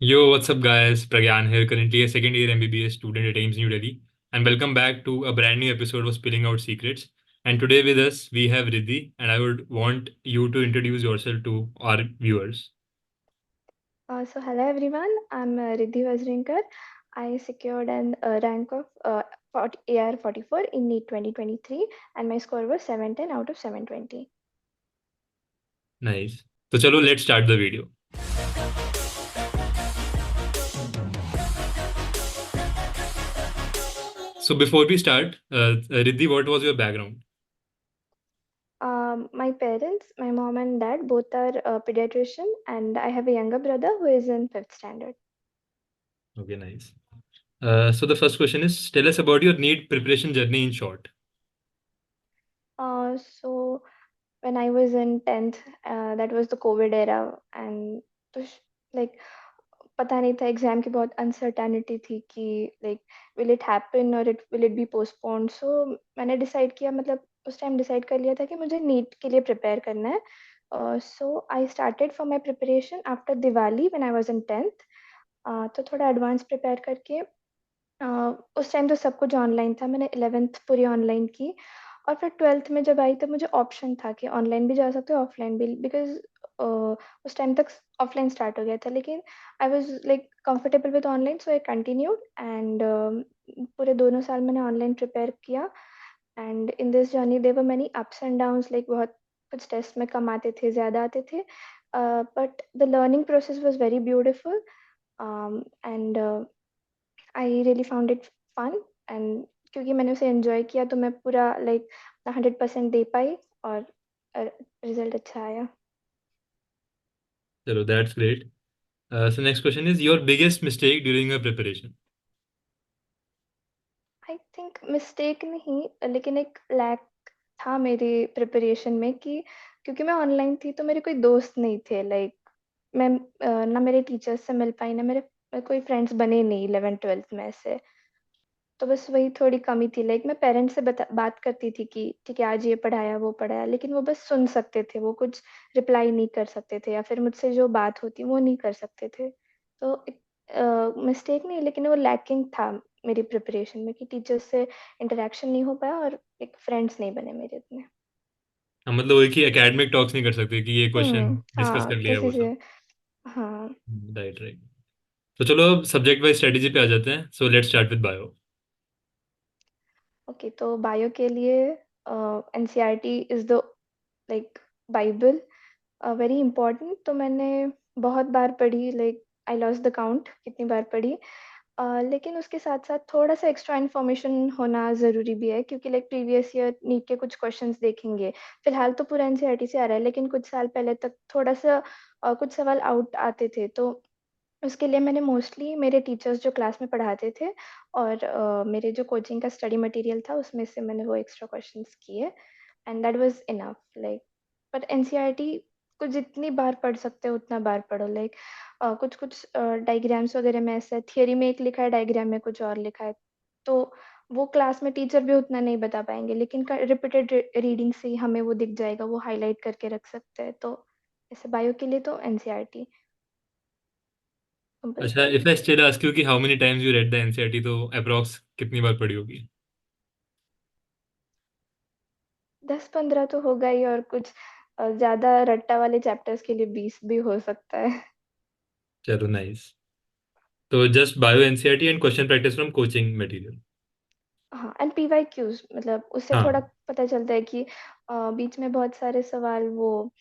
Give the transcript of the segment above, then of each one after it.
Yo, what's up, guys? Pragyan here, currently a second year MBBS student at AIMS New Delhi, and welcome back to a brand new episode of Spilling Out Secrets. And today with us, we have Riddhi, and I would want you to introduce yourself to our viewers. Hello everyone, I'm Riddhi Vajrinkar. I secured an rank of 40, AR 44 in NEET 2023 and my score was 710 out of 720. Nice. So, chalo, let's start the video. So, before we start, Riddhi, what was your background? My parents, my mom and dad, both are pediatrician and I have a younger brother who is in 5th standard. Okay, nice. So, the first question is tell us about your NEET preparation journey in short. So when I was in 10th, that was the COVID era and तो श- like पता नहीं था exam की बहुत uncertainty थी कि like will it happen और it will it be postponed so मैंने डिसाइड किया मतलब उस टाइम डिसाइड कर लिया था कि मुझे नीट के लिए प्रिपेयर करना है so I started for my preparation after Diwali when I was in 10th तो थोड़ा एडवांस प्रिपेयर करके उस टाइम तो सब कुछ ऑनलाइन था मैंने 11th पूरी ऑनलाइन की और फिर 12th में जब आई तब मुझे ऑप्शन था कि ऑनलाइन भी जा सकते हो ऑफलाइन भी बिकॉज उस टाइम तक ऑफलाइन स्टार्ट हो गया था लेकिन I was like comfortable with online so I continued and पूरे दोनों साल मैंने ऑनलाइन प्रिपेयर किया and in this journey there were many ups and downs like बहुत कुछ टेस्ट में कम आते थे ज़्यादा आते थे but the learning process was very beautiful and I really found it fun and क्योंकि मैंने उसे एंजॉय किया तो मैं पूरा लाइक 100% दे पाई और रिजल्ट अच्छा आया Chalo, that's great. So, next question is your biggest mistake during your preparation. I think mistake नहीं लेकिन एक लैक था मेरी प्रिपरेशन में कि क्योंकि मैं ऑनलाइन थी तो मेरे कोई दोस्त नहीं थे लाइक मैं ना मेरे टीचर्स से मिल पाई ना मेरे कोई फ्रेंड्स बने नहीं 11th 12th में ऐसे तो बस वही थोड़ी कमी थी लाइक मैं पेरेंट्स से बात करती थी कि ठीक है आज ये पढ़ाया वो पढ़ाया लेकिन वो बस सुन सकते थे वो कुछ रिप्लाई नहीं कर सकते थे या फिर मुझसे जो बात होती वो नहीं कर सकते थे तो मिस्टेक नहीं लेकिन वो लैकिंग था मेरी प्रिपरेशन में कि टीचर्स से इंटरेक्शन नहीं हो पाया और एक फ्रेंड्स नहीं बने मेरे इतने मतलब वही कि एकेडमिक टॉक्स नहीं कर सकते कि ये क्वेश्चन डिस्कस हाँ कर लिया किसी वो से सब। हाँ राइट राइट। तो चलो अब सब्जेक्ट वाइज स्ट्रेटेजी पे आ जाते हैं। So let's start with bio. Okay तो बायो के लिए NCERT is the like Bible very important तो मैंने बहुत बार पढ़ी like I lost the count कितनी बार पढ़ी लेकिन उसके साथ साथ थोड़ा सा एक्स्ट्रा इन्फॉर्मेशन होना ज़रूरी भी है क्योंकि लाइक प्रीवियस ईयर नीट के कुछ क्वेश्चंस देखेंगे फिलहाल तो पूरा एनसीईआरटी से आ रहा है लेकिन कुछ साल पहले तक थोड़ा सा कुछ सवाल आउट आते थे तो उसके लिए मैंने मोस्टली मेरे टीचर्स जो क्लास में पढ़ाते थे और मेरे जो कोचिंग का स्टडी मटेरियल था उसमें से मैंने वो एक्स्ट्रा क्वेश्चंस किए and that was enough like पर एनसीईआरटी को जितनी बार पढ़ सकते हो उतना बार पढ़ो लाइक कुछ कुछ डायग्राम्स वगैरह में ऐसा थियरी में एक लिखा है डायग्राम में कुछ और लिखा है तो वो क्लास में टीचर भी उतना नहीं बता पाएंगे लेकिन रिपीटेड रीडिंग से ही हमें वो दिख जाएगा वो हाईलाइट करके रख सकते हैं तो ऐसे बायो के लिए तो एनसीईआरटी अच्छा, compulsory if I still ask you कि how many times you read the NCERT, तो अप्रॉक्स कितनी बार पढ़ी होगी? 10-15 तो होगा ही और कुछ ज़्यादा रट्टा वाले चैप्टर्स के लिए 20 भी हो सकता है चलो नाइस। तो just bio NCERT and question practice from coaching material. हाँ एंड पीवाईक्यूज मतलब उससे थोड़ा हाँ। पता चलता है कि बीच में बहुत सारे सवाल वो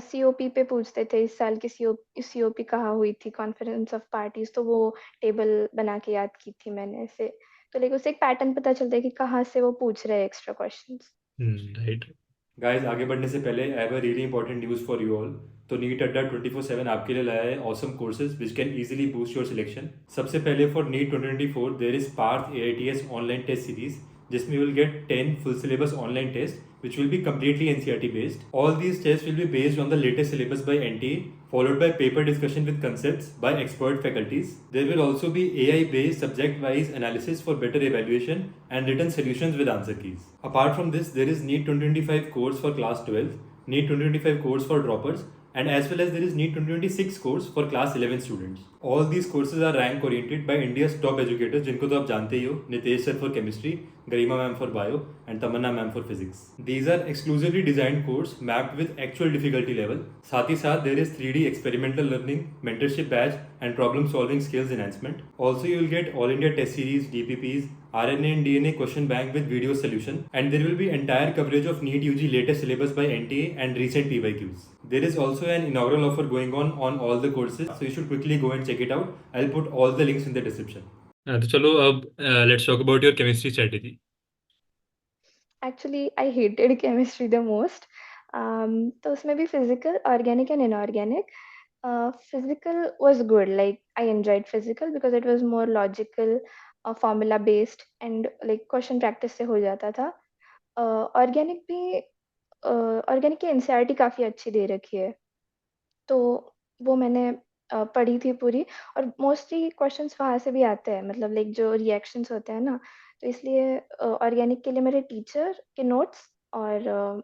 सीओपी पे पूछते थे इस साल की सीओपी कहाँ हुई थी कॉन्फ्रेंस ऑफ पार्टीज तो वो टेबल बना के याद की थी मैंने ऐसे तो लेकिन उससे एक पैटर्न पता चलता है कि कहाँ से वो पूछ रहे हैं एक्स्ट्रा क्वेश्चंस राइट। गाइस, आगे बढ़ने से पहले I have a really important news for you all. तो नीट अड्डा 24/7 आपके लिए लाया है awesome courses which can easily boost your selection. सबसे पहले for NEET 2024 there is Parth AITS online test series, जिसमें you will get 10 full syllabus online tests which will be completely NCERT based. All these tests will be based on the latest syllabus by NTA, followed by paper discussion with concepts by expert faculties. There will also be AI based subject wise analysis for better evaluation and written solutions with answer keys. Apart from this, there is NEET 2025 course for class 12, NEET 2025 course for droppers, And as well as there is NEET 2026 course for class 11 students. All these courses are rank oriented by India's top educators जिनको तो आप जानते ही हो, Nitesh sir for chemistry, Garima ma'am for bio and Tamanna ma'am for physics. These are exclusively designed course mapped with actual difficulty level. साथ ही साथ there is 3D experimental learning, mentorship badge and problem solving skills enhancement. Also you will get all India test series, DPPs, RNA and DNA question bank with video solution, and there will be entire coverage of NEET UG latest syllabus by NTA and recent PYQs. There is also an inaugural offer going on all the courses, so you should quickly go and check it out. I'll put all the links in the description. तो चलो अब let's talk about your chemistry strategy. Actually, I hated chemistry the most. तो उसमें भी physical, organic and inorganic. Physical was good. Like I enjoyed physical because it was more logical, formula based and like question practice से हो जाता था. Organic भी organic की NCERT काफ़ी अच्छी दे रखी है, तो वो मैंने पढ़ी थी पूरी और मोस्टली क्वेश्चंस वहाँ से भी आते हैं, मतलब लाइक जो रिएक्शंस होते हैं ना, तो इसलिए ऑर्गेनिक के लिए मेरे टीचर के नोट्स और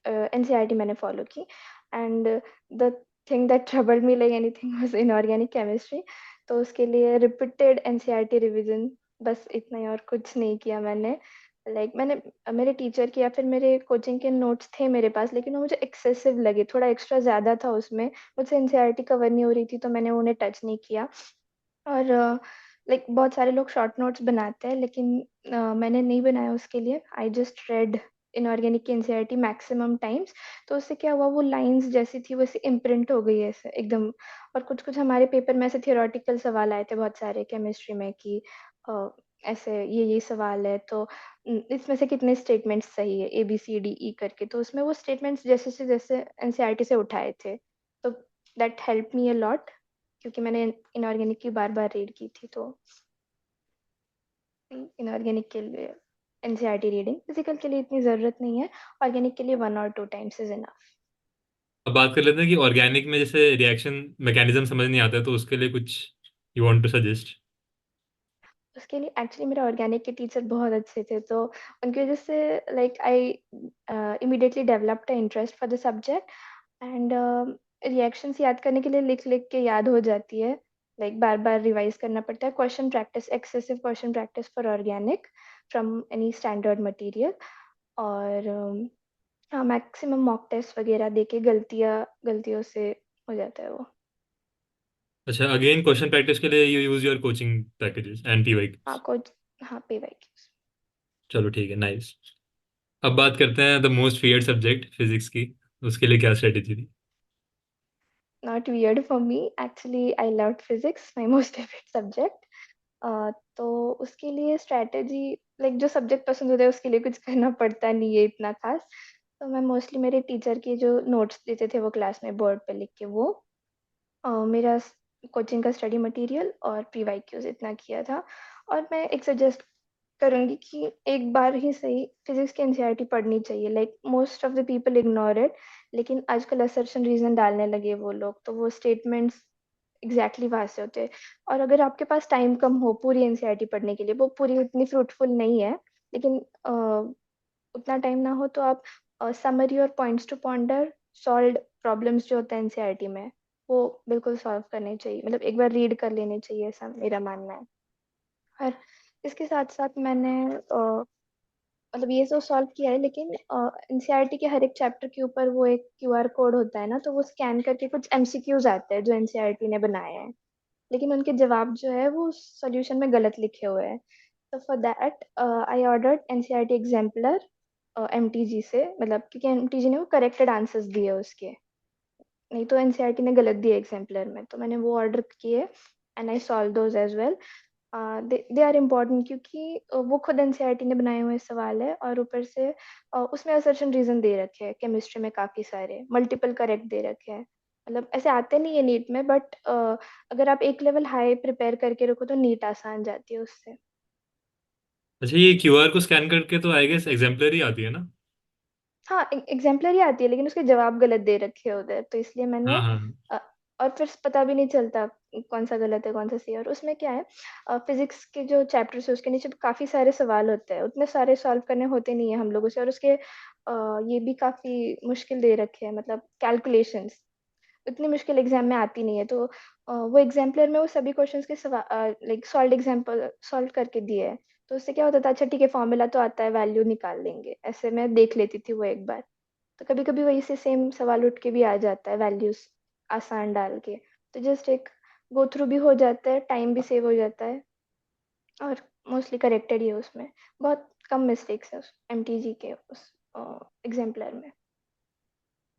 एनसीईआरटी मैंने फॉलो की. And the thing that troubled me like anything was inorganic chemistry, तो उसके लिए रिपीटेड एनसीईआरटी रिवीजन, बस इतना ही और कुछ नहीं किया मैंने. लाइक मैंने मेरे टीचर के या फिर मेरे कोचिंग के नोट्स थे मेरे पास, लेकिन वो मुझे एक्सेसिव लगे, थोड़ा एक्स्ट्रा ज़्यादा था उसमें, मुझसे एनसीईआरटी कवर नहीं हो रही थी, तो मैंने उन्हें टच नहीं किया. और लाइक बहुत सारे लोग शॉर्ट नोट्स बनाते हैं, लेकिन मैंने नहीं बनाया उसके लिए. आई जस्ट रेड इनऑर्गेनिक की एनसीईआरटी मैक्सिमम टाइम्स, तो उससे क्या हुआ, वो लाइंस जैसी थी वैसे इम्प्रिंट हो गई ऐसे एकदम. और कुछ कुछ हमारे पेपर में ऐसे थियोरेटिकल सवाल आए थे बहुत सारे केमिस्ट्री में कि ऐसे ये सवाल है, तो इसमें से कितने स्टेटमेंट्स सही है, ABCDE करके, तो उसमें वो स्टेटमेंट्स जैसे से जैसे एनसीईआरटी से उठाए थे, तो that help me a lot, क्योंकि मैंने इनऑर्गेनिक की बार-बार रीड की थी, तो इनऑर्गेनिक के लिए एनसीईआरटी रीडिंग, फिजिकल के लिए इतनी ज़रूरत नहीं है, ऑर्गेनिक के लिए 1 और 2 टाइम्स इज़ इनफ. अब बात कर लेते हैं कि ऑर्गेनिक में जैसे रिएक्शन मैकेनिज्म समझ नहीं आता है, तो उसके लिए कुछ यू वांट टू सजेस्ट. उसके लिए एक्चुअली मेरे ऑर्गेनिक के टीचर बहुत अच्छे थे, तो उनकी वजह से like I immediately developed a interest for the subject. And reactions याद करने के लिए लिख-लिख के याद हो जाती है, लाइक बार-बार रिवाइज़ करना पड़ता है. Question practice, excessive question practice for organic from any standard material. और हाँ, मैक्सिमम मॉक टेस्ट वगैरह देके गलतियों से हो जाता है वो. अच्छा, अगेन क्वेश्चन प्रैक्टिस के लिए you use your coaching packages and PY. हाँ, कुछ. हाँ, पीवाईक्यूज़. चलो ठीक है, नाइस. अब बात करते हैं द मोस्ट फेयर्ड सब्जेक्ट फिजिक्स की. उसके लिए क्या स्ट्रेटेजी थी? Not weird for me. Actually, I loved physics, my most favorite subject. तो उसके लिए स्ट्रैटेजी, लाइक जो सब्जेक्ट पसंद होता है उसके लिए कुछ करना पड़ता नहीं है इतना खास. तो मैं मोस्टली मेरे टीचर के जो नोट्स देते थे वो क्लास में बोर्ड पे लिख के, वो मेरा कोचिंग का स्टडी मटेरियल और पीवाईक्यूज इतना किया था. और मैं एक सजेस्ट करूँगी कि एक बार ही सही फिजिक्स की एनसीईआरटी पढ़नी चाहिए. Like most of the people ignore it, लेकिन आजकल असर्शन रीजन डालने लगे वो लोग, तो वो स्टेटमेंट्स एग्जैक्टली वहाँ से होते हैं. और अगर आपके पास टाइम कम हो पूरी एनसीईआरटी पढ़ने के लिए, वो पूरी उतनी फ्रूटफुल नहीं है, लेकिन उतना टाइम ना हो तो आप समरी और points to ponder solved problems जो होते हैं एनसीईआरटी में, वो बिल्कुल सॉल्व करने चाहिए, मतलब एक बार रीड कर लेने चाहिए, ऐसा मेरा मानना है. और इसके साथ-साथ मैंने मतलब ये तो सॉल्व किया है, लेकिन एनसीईआरटी के हर एक चैप्टर के ऊपर वो एक क्यूआर कोड होता है ना, तो वो स्कैन करके कुछ एमसीक्यूज़ आते हैं जो एनसीईआरटी ने बनाए हैं, लेकिन उनके जवाब जो है वो सॉल्यूशन में गलत लिखे हुए हैं. तो for that I ordered NCERT exemplar MTG से, मतलब क्योंकि एमटीजी ने वो करेक्टेड आंसर्स दिए उसके, नहीं तो एनसीईआरटी ने गलत दिए एग्ज़ाम्पलर में, तो मैंने वो ऑर्डर किए and I solve those as well. They are important क्योंकि वो खुद एनसीईआरटी ने बनाए हुए सवाल है, और ऊपर से उसमें असर्शन रीज़न दे रखे हैं केमिस्ट्री में, काफ़ी सारे मल्टीपल करेक्ट दे रखे हैं. मतलब ऐसे आते नहीं है नीट में, बट अगर आप एक लेवल हाई प्रिपेयर करके रखो तो नीट आसान जाती है उससे. अच्छा, ये क्यूआर को स्कैन करके तो आई गेस एग्जाम्पलर ही आती है ना? हाँ, एग्ज़ाम्पलर ही आती है, लेकिन उसके जवाब गलत दे रखे हैं उधर, तो इसलिए मैंने हाँ हाँ. अ, और फिर पता भी नहीं चलता कौन-सा गलत है, कौन-सा सही है. और उसमें क्या है, फ़िज़िक्स के जो चैप्टर्स हैं उसके नीचे काफ़ी सारे सवाल होते हैं, उतने सारे सॉल्व करने होते नहीं हैं हम लोगों से, और उसके ये भी काफ़ी मुश्किल दे रखे हैं, मतलब कैलकुलेशंस. इतनी मुश्किल एग्जाम में आती नहीं है, तो वो एग्जाम्पलर में वो सभी क्वेश्चंस के लाइक सॉल्व एग्जाम्पल सॉल्व करके दिए है। तो उससे क्या होता था, अच्छा ठीक है फॉर्मूला तो आता है, वैल्यू निकाल लेंगे, ऐसे मैं देख लेती थी वो एक बार। तो कभी कभी वही से सेम सवाल उठ के भी आ जाता है, वैल्यूज आसान डाल के। तो जस्ट एक गो थ्रू भी हो जाता है, टाइम भी सेव हो जाता है, और मोस्टली करेक्टेड ही है उसमें। बहुत कम मिस्टेक्स है उस एमटीजी के उस एग्जाम्पलर में।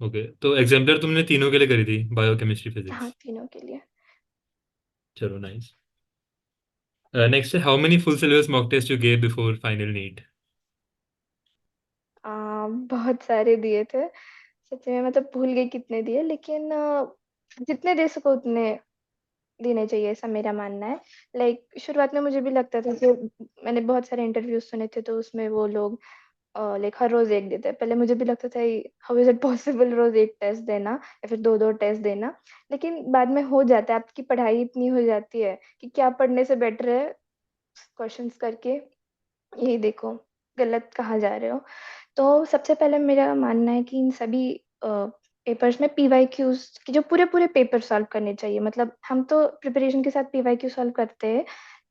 ओके, तो एग्जाम्पलर तुमने तीनों के लिए करी थी, बायो, केमिस्ट्री, हाँ, फिजिक्स? तीनों के लिए। चलो, नाइस। नेक्स्ट है, how many full syllabus mock test you gave before final NEET? बहुत सारे दिए थे, सच में मतलब भूल गई कितने दिए, लेकिन जितने दे सको उतने देने चाहिए, ऐसा मेरा मानना है। लाइक शुरुआत में मुझे भी लगता था कि, मैंने बहुत सारे इंटरव्यूज सुने थे तो उसमें वो लोग लाइक हर रोज एक देते हैं। पहले मुझे भी लगता था हाउ इज इट पॉसिबल रोज एक टेस्ट देना या फिर दो दो टेस्ट देना। लेकिन बाद में हो जाता है, आपकी पढ़ाई इतनी हो जाती है कि क्या पढ़ने से बेटर है क्वेश्चंस करके यही देखो गलत कहाँ जा रहे हो। तो सबसे पहले मेरा मानना है कि इन सभी पेपर्स में पीवाईक्यूज की जो पूरे पूरे पेपर सॉल्व करने चाहिए। मतलब हम तो प्रिपरेशन के साथ पीवाईक्यू सॉल्व करते हैं,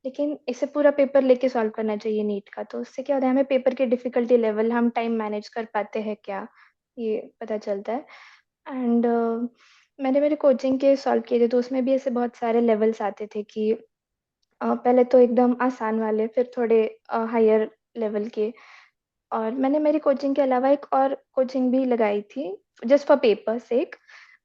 लेकिन इसे पूरा पेपर लेके सॉल्व करना चाहिए नीट का। तो उससे क्या होता है, हमें पेपर की डिफिकल्टी लेवल, हम टाइम मैनेज कर पाते हैं क्या, ये पता चलता है। एंड मैंने मेरे कोचिंग के सॉल्व किए थे, तो उसमें भी ऐसे बहुत सारे लेवल्स आते थे कि पहले तो एकदम आसान वाले, फिर थोड़े हायर लेवल के। और मैंने मेरी कोचिंग के अलावा एक और कोचिंग भी लगाई थी just for paper sake.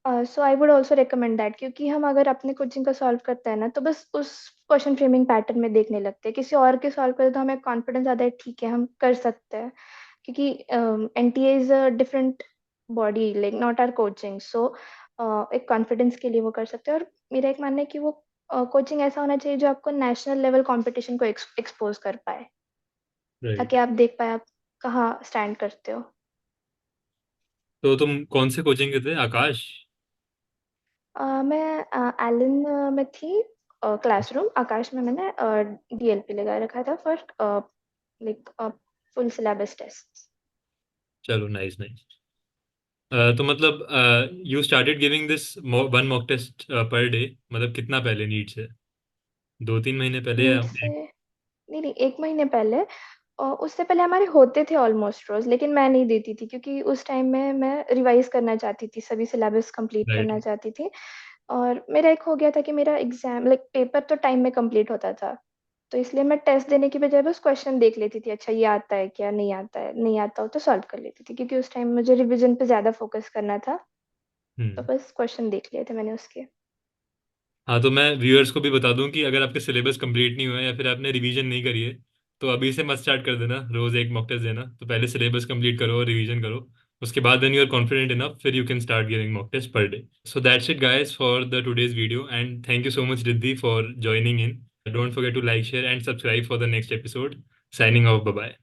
So I would also recommend that, क्योंकि हम अगर अपने कोचिंग का सॉल्व करते हैं ना, तो बस उस क्वेश्चन फ्रेमिंग पैटर्न में देखने लगते हैं, किसी और के सॉल्व करें तो हमें कॉन्फिडेंस आता है, ठीक है हम कर सकते हैं। क्योंकि NTA is a different body, like not our coaching. So एक कॉन्फिडेंस के लिए वो कर सकते हैं। और मेरा एक मानना है कि वो कोचिंग ऐसा होना चाहिए जो आपको नेशनल लेवल कंपटीशन को एक्सपोज कर पाए, ताकि राइट। आप देख पाए आप कहाँ स्टैंड करते हो। तो तुम कौन से कोचिंग के थे, आकाश? मैं एलन में थी, क्लासरूम। आकाश में मैंने डीएलपी लगा रखा था for like full syllabus test. चलो, नाइस नाइस। तो मतलब you started giving this one mock test per day, मतलब कितना पहले नीट से? 2-3 महीने पहले या नीट से नहीं नहीं, एक महीने पहले। उससे पहले हमारे होते थे ऑलमोस्ट रोज, लेकिन मैं नहीं देती थी क्योंकि उस टाइम में मैं रिवाइज करना चाहती थी, सभी सिलेबस कंप्लीट राइट। करना चाहती थी। और मेरा एक हो गया था कि मेरा एग्जाम लाइक पेपर तो टाइम में कंप्लीट होता था, तो इसलिए मैं टेस्ट देने की बजाय बस क्वेश्चन देख लेती थी, अच्छा ये आता है क्या, नहीं आता है, नहीं आता हो तो सॉल्व कर लेती थी, क्योंकि उस टाइम मुझे रिवीजन पे ज्यादा फोकस करना था। तो हम्म। बस क्वेश्चन देख लिए थे मैंने उसके। हाँ, तो मैं व्यूअर्स को भी बता दूं कि अगर आपके सिलेबस कंप्लीट नहीं हुआ है या फिर आपने रिवीजन नहीं करी है, तो अभी से मत स्टार्ट कर देना रोज एक मॉक टेस्ट देना। तो पहले सिलेबस कंप्लीट करो और रिवीजन करो। उसके बाद when you are confident enough, फिर you can start giving mock test per day. So that's it guys for the today's video, and thank you so much Riddhi for joining in. Don't forget to like, share and subscribe for the next episode. Signing off, bye bye.